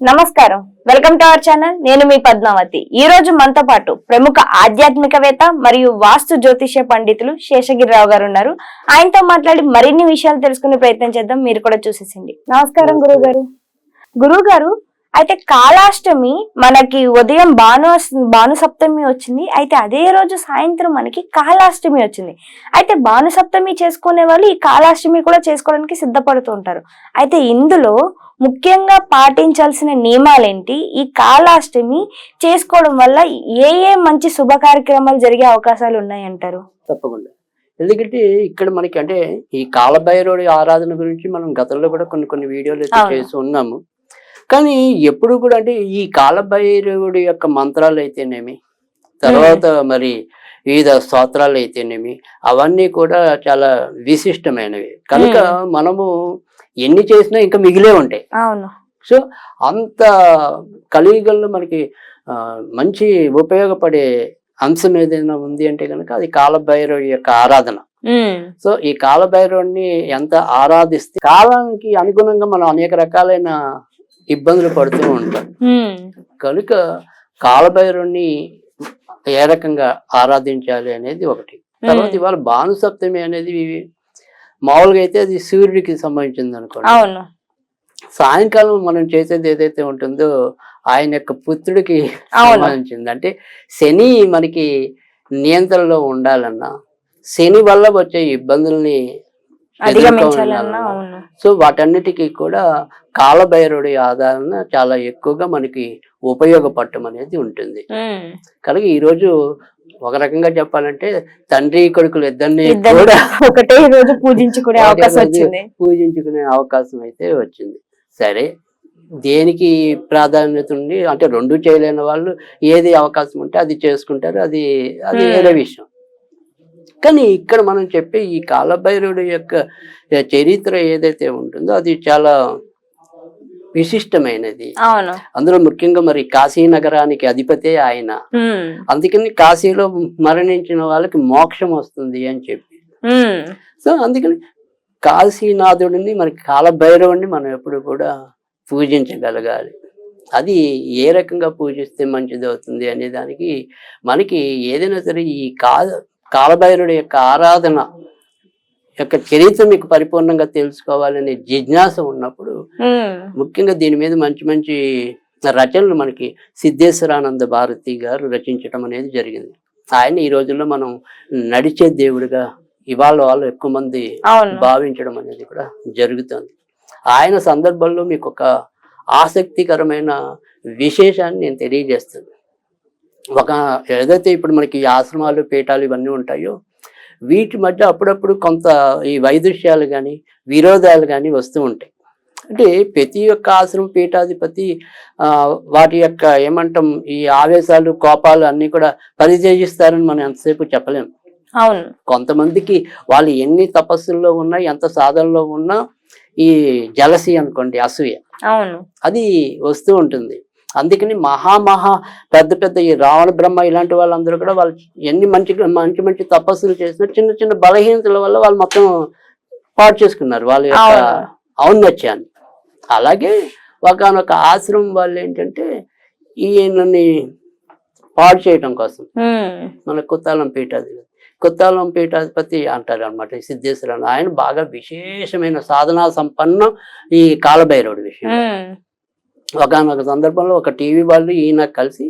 నమస్కారం, welcome to our channel. నేను మీ పద్మావతి. ఈ రోజు మనతో పాటు ప్రముఖ ఆధ్యాత్మికవేత్త మరియు వాస్తు జ్యోతిష్య పండితులు శేషగిరిరావు గారు ఉన్నారు. ఆయనతో మాట్లాడి మరిన్ని విషయాలు తెలుసుకునే ప్రయత్నం చేద్దాం. మీరు కూడా చూసేసింది. నమస్కారం గురువు గారు. గురువు గారు, అయితే కాళాష్టమి మనకి ఉదయం భాను సప్తమి వచ్చింది. అయితే అదే రోజు సాయంత్రం మనకి కాళాష్టమి వచ్చింది. అయితే భాను సప్తమి చేసుకునే వాళ్ళు ఈ కాళాష్టమి కూడా చేసుకోవడానికి సిద్ధపడుతూ ఉంటారు. అయితే ఇందులో ముఖ్యంగా పాటించాల్సిన నియమాలేంటి? ఈ కాళాష్టమి చేసుకోవడం వల్ల ఏ ఏ మంచి శుభ కార్యక్రమాలు జరిగే అవకాశాలు ఉన్నాయంటారు? తప్పకుండా. ఎందుకంటే ఇక్కడ మనకి అంటే ఈ కాలభైరవుడి ఆరాధన గురించి మనం గతంలో కూడా కొన్ని వీడియోలు అయితే చేసి ఉన్నాము. కానీ ఎప్పుడు కూడా అంటే ఈ కాలభైరవుడి యొక్క మంత్రాలు అయితేనేమి, తర్వాత మరి వివిధ స్తోత్రాలు అయితేనేమి, అవన్నీ కూడా చాలా విశిష్టమైనవి కనుక మనము ఎన్ని చేసినా ఇంకా మిగిలే ఉంటాయి. అవును. సో అంత కలియుగంలో మనకి మంచి ఉపయోగపడే అంశం ఏదైనా ఉంది అంటే కనుక అది కాలభైరవుడి యొక్క ఆరాధన. సో ఈ కాలభైరవుడిని ఎంత ఆరాధిస్తే కాలానికి అనుగుణంగా మనం అనేక రకాలైన ఇబ్బందులు పడుతూ ఉంటాం. కనుక కాలభైరవుడిని ఏ రకంగా ఆరాధించాలి అనేది ఒకటి. తర్వాత ఇవాళ భాను సప్తమి అనేది మామూలుగా అయితే అది సూర్యుడికి సంబంధించింది అనుకోండి. సాయంకాలం మనం చేసేది ఏదైతే ఉంటుందో ఆయన యొక్క పుత్రుడికి సంబంధించింది. అంటే శని మనకి నియంత్రణలో ఉండాలన్నా, శని వల్ల వచ్చే ఇబ్బందుల్ని ఎదుర్కోవాలన్నా, సో వాటన్నిటికీ కూడా కాలభైరవుడి ఆధారణ చాలా ఎక్కువగా మనకి ఉపయోగపడటం అనేది ఉంటుంది. కనుక ఈ రోజు ఒక రకంగా చెప్పాలంటే తండ్రి కొడుకులు ఇద్దరిని కూడా ఒకటే రోజు పూజించుకునే అవకాశం అయితే వచ్చింది. సరే, దేనికి ప్రాధాన్యత ఉంది అంటే రెండు చేయలేని వాళ్ళు ఏది అవకాశం ఉంటే అది చేసుకుంటారు, అది వేరే విషయం. కానీ ఇక్కడ మనం చెప్పే ఈ కాలభైరవుడి యొక్క చరిత్ర ఏదైతే ఉంటుందో అది చాలా విశిష్టమైనది. అందులో ముఖ్యంగా మరి కాశీ నగరానికి అధిపతే ఆయన. అందుకని కాశీలో మరణించిన వాళ్ళకి మోక్షం వస్తుంది అని చెప్పి, సో అందుకని కాశీనాథుడిని మనకి కాలభైరవుడిని మనం ఎప్పుడు కూడా పూజించగలగాలి. అది ఏ రకంగా పూజిస్తే మంచిది అవుతుంది అనే దానికి మనకి ఏదైనా సరే ఈ కాలభైరవుడి యొక్క ఆరాధన యొక్క చరిత్ర మీకు పరిపూర్ణంగా తెలుసుకోవాలనే జిజ్ఞాస ఉన్నప్పుడు ముఖ్యంగా దీని మీద మంచి మంచి రచనలు మనకి సిద్ధేశ్వరానంద భారతి గారు రచించడం అనేది జరిగింది. ఆయన ఈ రోజుల్లో మనం నడిచే దేవుడిగా ఇవాళ వాళ్ళు ఎక్కువ మంది భావించడం అనేది కూడా జరుగుతుంది. ఆయన సందర్భంలో మీకు ఒక ఆసక్తికరమైన విశేషాన్ని నేను తెలియజేస్తాను. ఏదైతే ఇప్పుడు మనకి ఆశ్రమాలు పీఠాలు ఇవన్నీ ఉంటాయో వీటి మధ్య అప్పుడప్పుడు కొంత ఈ వైదుష్యాలు కానీ విరోధాలు కానీ వస్తూ ఉంటాయి. అంటే ప్రతి ఒక్క ఆశ్రమ పీఠాధిపతి వాటి యొక్క ఏమంటాం ఈ ఆవేశాలు కోపాలు అన్ని కూడా పరిత్యజిస్తారని మనం ఎంతసేపు చెప్పలేము. కొంతమందికి వాళ్ళు ఎన్ని తపస్సుల్లో ఉన్నా ఎంత సాధనలో ఉన్నా ఈ జలసి అనుకోండి, అసూయ అది వస్తూ ఉంటుంది. అందుకని మహా పెద్ద ఈ రావణ బ్రహ్మ ఇలాంటి వాళ్ళందరూ కూడా వాళ్ళు ఎన్ని మంచి తపస్సులు చేసినా చిన్న చిన్న బలహీనతల వల్ల వాళ్ళు మొత్తం పాడు చేసుకున్నారు వాళ్ళ యొక్క ఔన్నత్యాన్ని. అలాగే ఒకనొక ఆశ్రమం వాళ్ళు ఏంటంటే ఈయనని పాడు చేయటం కోసం మన కొత్తాలం పీఠాధిపతి అంటారు అనమాట సిద్ధేశ్వర. ఆయన బాగా విశేషమైన సాధనా సంపన్నం ఈ కాలభైరవుడి విషయం. ఒకనొక సందర్భంలో ఒక టీవీ వాళ్ళు ఈయన కలిసి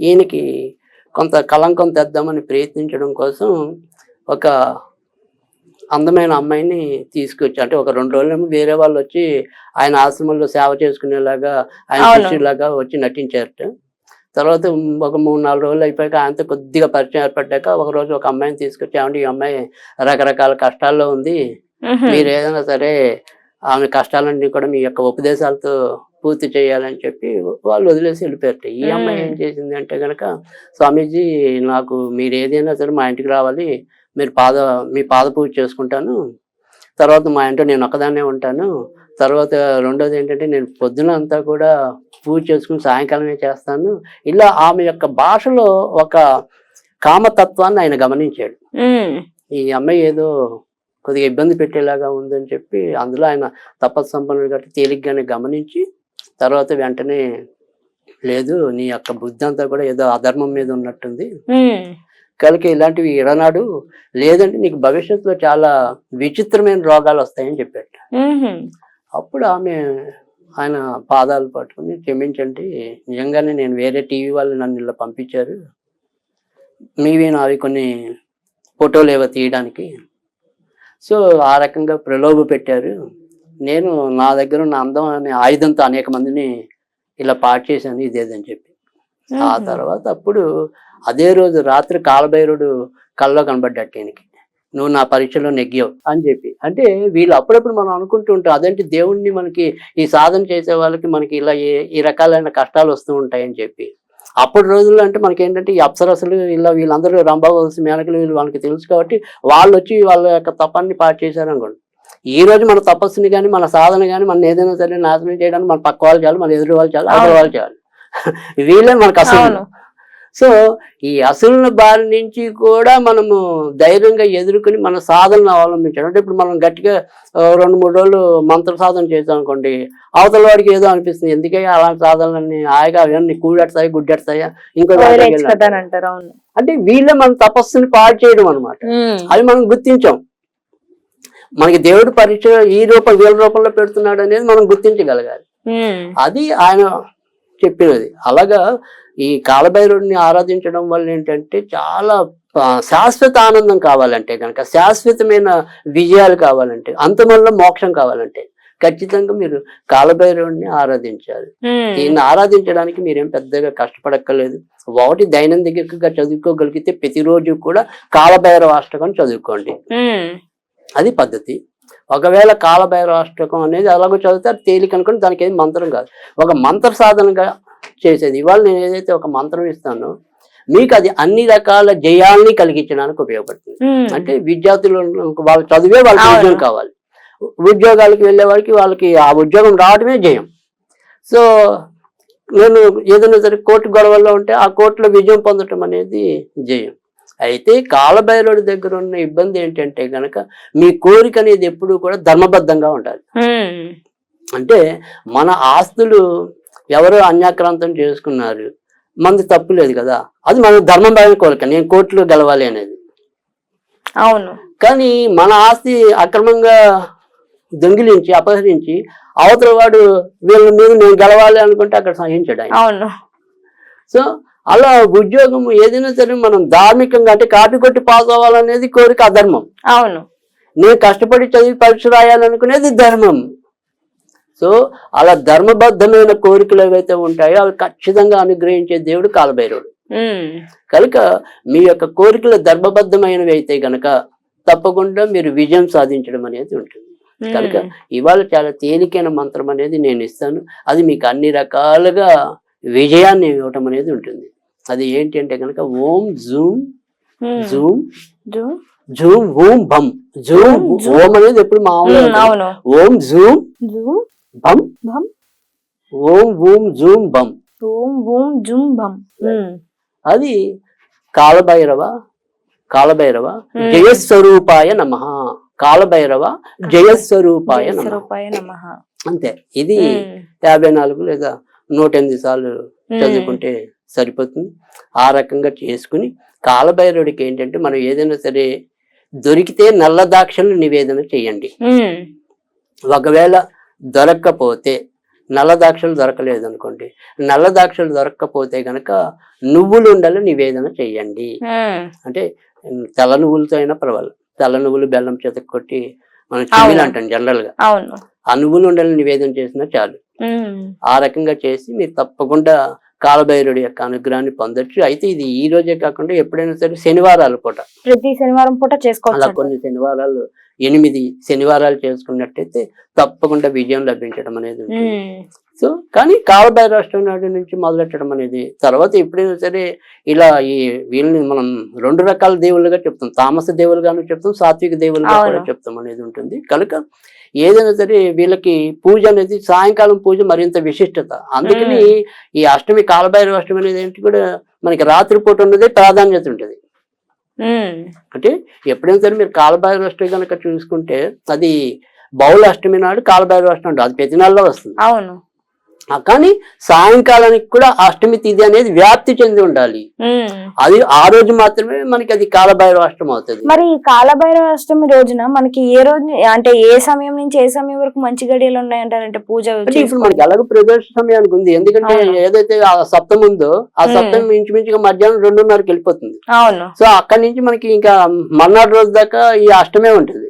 ఈయనకి కొంత కళంకం తెద్దామని ప్రయత్నించడం కోసం ఒక అందమైన అమ్మాయిని తీసుకొచ్చి, అంటే ఒక 2 రోజులేమో వేరే వాళ్ళు వచ్చి ఆయన ఆశ్రమంలో సేవ చేసుకునేలాగా ఆయన శిష్యులాగా వచ్చి నటించారట. తర్వాత ఒక 3-4 రోజులు అయిపోయాక ఆయనతో కొద్దిగా పరిచయం ఏర్పడ్డాక ఒకరోజు ఒక అమ్మాయిని తీసుకొచ్చి, ఏమంటే ఈ అమ్మాయి రకరకాల కష్టాల్లో ఉంది, మీరు ఏదైనా సరే ఆమె కష్టాలన్నీ కూడా మీ యొక్క ఉపదేశాలతో పూర్తి చేయాలని చెప్పి వాళ్ళు వదిలేసి వెళ్ళిపోయారు. ఈ అమ్మాయి ఏం చేసింది అంటే కనుక, స్వామీజీ నాకు మీరు ఏదైనా సరే మా ఇంటికి రావాలి, మీ పాద పూజ చేసుకుంటాను, తర్వాత మా ఇంట్లో నేను ఒక్కదాన్నే ఉంటాను, తర్వాత రెండోది ఏంటంటే నేను పొద్దున అంతా కూడా పూజ చేసుకుని సాయంకాలమే చేస్తాను. ఇలా ఆమె యొక్క భాషలో ఒక కామతత్వాన్ని ఆయన గమనించాడు. ఈ అమ్మాయి ఏదో కొద్దిగా ఇబ్బంది పెట్టేలాగా ఉందని చెప్పి అందులో ఆయన తపస్సు సంపన్నుడు కాబట్టి తేలిగ్గానే గమనించి తర్వాత వెంటనే లేదు నీ యొక్క బుద్ధి అంతా కూడా ఏదో అధర్మం మీద ఉన్నట్టుంది, కనుక ఇలాంటివి ఇడనాడు, లేదంటే నీకు భవిష్యత్తులో చాలా విచిత్రమైన రోగాలు వస్తాయని చెప్పాడు. అప్పుడు ఆయన పాదాలు పట్టుకుని క్షమించండి, నిజంగానే నేను వేరే టీవీ వాళ్ళు నన్ను ఇలా పంపించారు, మీవి నావి కొన్ని ఫోటోలు ఏవో తీయడానికి, సో ఆ రకంగా ప్రలోభ పెట్టారు, నేను నా దగ్గర ఉన్న అందం అనే ఆయుధంతో అనేక మందిని ఇలా పాటు చేశాను ఇదేదని చెప్పి. ఆ తర్వాత అప్పుడు అదే రోజు రాత్రి కాలభైరుడు కల్లో కనబడ్డట్టు ఈయనకి, నువ్వు నా పరీక్షలో నెగ్గావు అని చెప్పి. అంటే వీళ్ళు అప్పుడప్పుడు మనం అనుకుంటూ ఉంటాం అదేంటి దేవుణ్ణి మనకి ఈ సాధన చేసే వాళ్ళకి మనకి ఇలా ఈ రకాలైన కష్టాలు వస్తూ ఉంటాయని చెప్పి. అప్పటి రోజుల్లో అంటే మనకి ఏంటంటే ఈ అప్సరసలు ఇలా వీళ్ళందరూ రంభావలసి మేనకలు వీళ్ళు వాళ్ళకి తెలుసు కాబట్టి వాళ్ళు వచ్చి వాళ్ళ యొక్క తపాన్ని పాటు చేశారు అనుకోండి. ఈ రోజు మన తపస్సుని కానీ మన సాధన కానీ మనం ఏదైనా సరే నాశనం చేయడానికి మన పక్క వాళ్ళు చేయాలి, మన ఎదురు వాళ్ళు చేయాలి, అవతల వాళ్ళు చేయాలి, వీళ్ళే మనకు అసలు. సో ఈ అసలుల బారి నుంచి కూడా మనము ధైర్యంగా ఎదుర్కొని మన సాధనను అవలంబించాలి. అంటే ఇప్పుడు మనం గట్టిగా 2-3 రోజులు మంత్ర సాధన చేసాం అనుకోండి, అవతల వాడికి ఏదో అనిపిస్తుంది, ఎందుకే అలాంటి సాధనలన్నీ హాయిగా అవన్నీ కూడెడతాయి గుడ్డెడతాయా ఇంకో అంటారు. అంటే వీళ్ళే మన తపస్సుని పాడు చేయడం అనమాట. అది మనం గుర్తించాం. మనకి దేవుడు పరీక్ష ఈ వీళ్ళ రూపంలో పెడుతున్నాడు అనేది మనం గుర్తించగలగాలి. అది ఆయన చెప్పినది. అలాగా ఈ కాలభైరుడిని ఆరాధించడం వల్ల ఏంటంటే చాలా శాశ్వత ఆనందం కావాలంటే కనుక, శాశ్వతమైన విజయాలు కావాలంటే, అంతమల్ల మోక్షం కావాలంటే ఖచ్చితంగా మీరు కాలభైరవుడిని ఆరాధించాలి. దీన్ని ఆరాధించడానికి మీరేం పెద్దగా కష్టపడక్కర్లేదు. ఒకటి దైనందికంగా చదువుకోగలిగితే ప్రతిరోజు కూడా కాలభైరవ అష్టకం చదువుకోండి, అది పద్ధతి. ఒకవేళ కాలభైరవ అష్టకం అనేది అలాగో చదివితే అది తేలిక అనుకోండి, దానికి ఏది మంత్రం కాదు, ఒక మంత్ర సాధనగా చేసేది. ఇవాళ నేను ఏదైతే ఒక మంత్రం ఇస్తానో మీకు అది అన్ని రకాల జయాల్ని కలిగించడానికి ఉపయోగపడుతుంది. అంటే విద్యార్థులు వాళ్ళు చదివే వాళ్ళకి ఉద్యోగం కావాలి, ఉద్యోగాలకు వెళ్ళే వాళ్ళకి ఆ ఉద్యోగం రావడమే జయం. సో నేను ఏదైనా సరే కోర్టు గొడవల్లో ఉంటే ఆ కోర్టులో విజయం పొందటం అనేది జయం. అయితే కాలభైరవుడి దగ్గర ఉన్న ఇబ్బంది ఏంటంటే గనక మీ కోరిక అనేది ఎప్పుడూ కూడా ధర్మబద్ధంగా ఉండాలి. అంటే మన ఆస్తులు ఎవరో అన్యాక్రాంతం చేసుకున్నారు, మనది తప్పు లేదు కదా, అది మన ధర్మమైన కోరిక, నేను కోర్టులో గెలవాలి అనేది. అవును. కానీ మన ఆస్తి అక్రమంగా దొంగిలించి అపహరించి అవతల వాడు వీళ్ళ మీద నేను గెలవాలి అనుకుంటే అక్కడ సహించడు ఆయన. అవును. సో అలా ఉద్యోగం ఏదైనా సరే మనం ధార్మికంగా అంటే కాపీ కొట్టి పాస్ అవ్వాలనేది కోరిక అధర్మం. అవును. నేను కష్టపడి చదివి పరీక్ష రాయాలనుకునేది ధర్మం. సో అలా ధర్మబద్ధమైన కోరికలు ఏవైతే ఉంటాయో అవి ఖచ్చితంగా అనుగ్రహించే దేవుడు కాలభైరవుడు. కనుక మీ యొక్క కోరికలు ధర్మబద్ధమైనవి అయితే గనక తప్పకుండా మీరు విజయం సాధించడం అనేది ఉంటుంది. కనుక ఇవాళ చాలా తేలికైన మంత్రం అనేది నేను ఇస్తాను, అది మీకు అన్ని రకాలుగా విజయాన్ని ఇవ్వటం అనేది ఉంటుంది. అది ఏంటి అంటే కనుక ఓం జూమ్ జూమ్ జూమ్ ఓం బం. జూమ్ ఓం అనేది ఎప్పుడు మామూలు, ఓం జూమ్ బం, ఓం ఓం జూమ్ బం, ఓం ఓం జూమ్ బం. అది కాలభైరవ కాలభైరవ జయస్వరూపాయ నమః, కాలభైరవ జయస్వరూపాయ నమః. అంతే. ఇది 54 లేదా 108 సార్లు చదువుకుంటే సరిపోతుంది. ఆ రకంగా చేసుకుని కాలభైరవుడికి ఏంటంటే మనం ఏదైనా సరే దొరికితే నల్ల దాక్షలు నివేదన చేయండి. ఒకవేళ దొరక్కపోతే, నల్ల దాక్షలు దొరకలేదు అనుకోండి, నల్ల దాక్షలు దొరక్కపోతే గనక నువ్వులు ఉండలు నివేదన చెయ్యండి. అంటే తెల్ల నువ్వులతో అయినా పర్వాలేదు, తెల్ల నువ్వులు బెల్లం చేత కొట్టి మనం చెవిలు అంటాం జనరల్ గా, ఆ నువ్వులు ఉండలు నివేదన చేసినా చాలు. ఆ రకంగా చేసి మీరు తప్పకుండా కాలభైరుడి యొక్క అనుగ్రహాన్ని పొందొచ్చు. అయితే ఇది ఈ రోజే కాకుండా ఎప్పుడైనా సరే శనివారాల పూట, ప్రతి శనివారం పూట చేసుకోవచ్చు. అలా కొన్ని శనివారాలు 8 శనివారాలు చేసుకున్నట్టయితే తప్పకుండా విజయం లభించడం అనేది ఉంటుంది. సో కానీ కాలభైరవ అష్టమి నాటి నుంచి మొదలెట్టడం అనేది, తర్వాత ఎప్పుడైనా సరే ఇలా వీళ్ళని మనం 2 రకాల దేవుళ్ళుగా చెప్తాం, తామస దేవులుగాను చెప్తాం, సాత్విక దేవులుగా కూడా చెప్తాం అనేది ఉంటుంది. కనుక ఏదైనా సరే వీళ్ళకి పూజ అనేది సాయంకాలం పూజ మరింత విశిష్టత. అందుకని ఈ అష్టమి కాలభైరవ అష్టమి అనేది ఏంటి కూడా మనకి రాత్రిపూట ఉన్నదే ప్రాధాన్యత ఉంటుంది. అంటే ఎప్పుడైనా సరే మీరు కాలభైరవ అష్టమి కనుక చూసుకుంటే అది బహుళ అష్టమి నాడు కాలభైరవ అష్టమి ఉంటుంది, అది ప్రతి నెలలో వస్తుంది. అవును. కానీ సాయంకాలానికి కూడా అష్టమి తిథి అనేది వ్యాప్తి చెంది ఉండాలి. అది ఆ రోజు మాత్రమే మనకి అది కాలభైరవ అష్టమి అవుతుంది. మరి ఈ కాలభైరవ అష్టమి రోజున మనకి ఏ రోజు అంటే ఏ సమయం నుంచి ఏ సమయం వరకు మంచి గడియలు ఉన్నాయంటారంటే పూజ? ఇప్పుడు మనకి ఎలాగో ప్రదోష సమయానికి ఉంది, ఎందుకంటే ఏదైతే ఆ సప్తం ఉందో ఆ సప్తం ఇంచుమించుగా మధ్యాహ్నం 2:30కి వెళ్ళిపోతుంది. అవును. సో అక్కడి నుంచి మనకి ఇంకా మర్నాడు రోజు దాకా ఈ అష్టమే ఉంటుంది.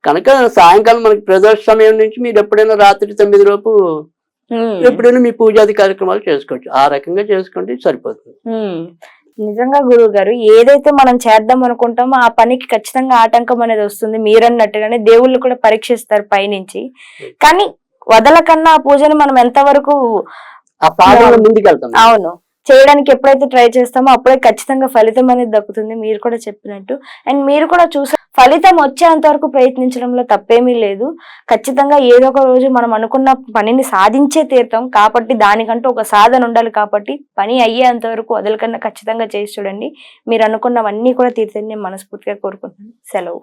కనుక సాయంకాలం మనకి ప్రదోష సమయం నుంచి మీరు ఎప్పుడైనా రాత్రి 9 లోపు ఎప్పుడైనా మీ పూజాది కార్యక్రమాలు చేసుకోవచ్చు. ఆ రకంగా చేసుకుంటే సరిపోతుంది. నిజంగా గురువు గారు, ఏదైతే మనం చేద్దాం అనుకుంటామో ఆ పనికి ఖచ్చితంగా ఆటంకం అనేది వస్తుంది. మీరన్నట్టుగానే దేవుళ్ళు కూడా పరీక్షిస్తారు పైనుంచి. కానీ వదలకన్నా ఆ పూజను మనం ఎంతవరకు ఆ పాదంలో ముందుకెళ్తాం. అవును, చేయడానికి ఎప్పుడైతే ట్రై చేస్తామో అప్పుడే ఖచ్చితంగా ఫలితం అనేది దక్కుతుంది, మీరు కూడా చెప్పినట్టు. అండ్ మీరు కూడా చూసే ఫలితం వచ్చేంత వరకు ప్రయత్నించడంలో తప్పేమీ లేదు. ఖచ్చితంగా ఏదో ఒక రోజు మనం అనుకున్న పనిని సాధించే తీరుతాం కాబట్టి దానికంటూ ఒక సాధన ఉండాలి. కాబట్టి పని అయ్యేంత వరకు వదలకన్నా ఖచ్చితంగా చేసి చూడండి. మీరు అనుకున్నవన్నీ కూడా తీరుతాయని నేను మనస్ఫూర్తిగా కోరుకుంటున్నాను. సెలవు.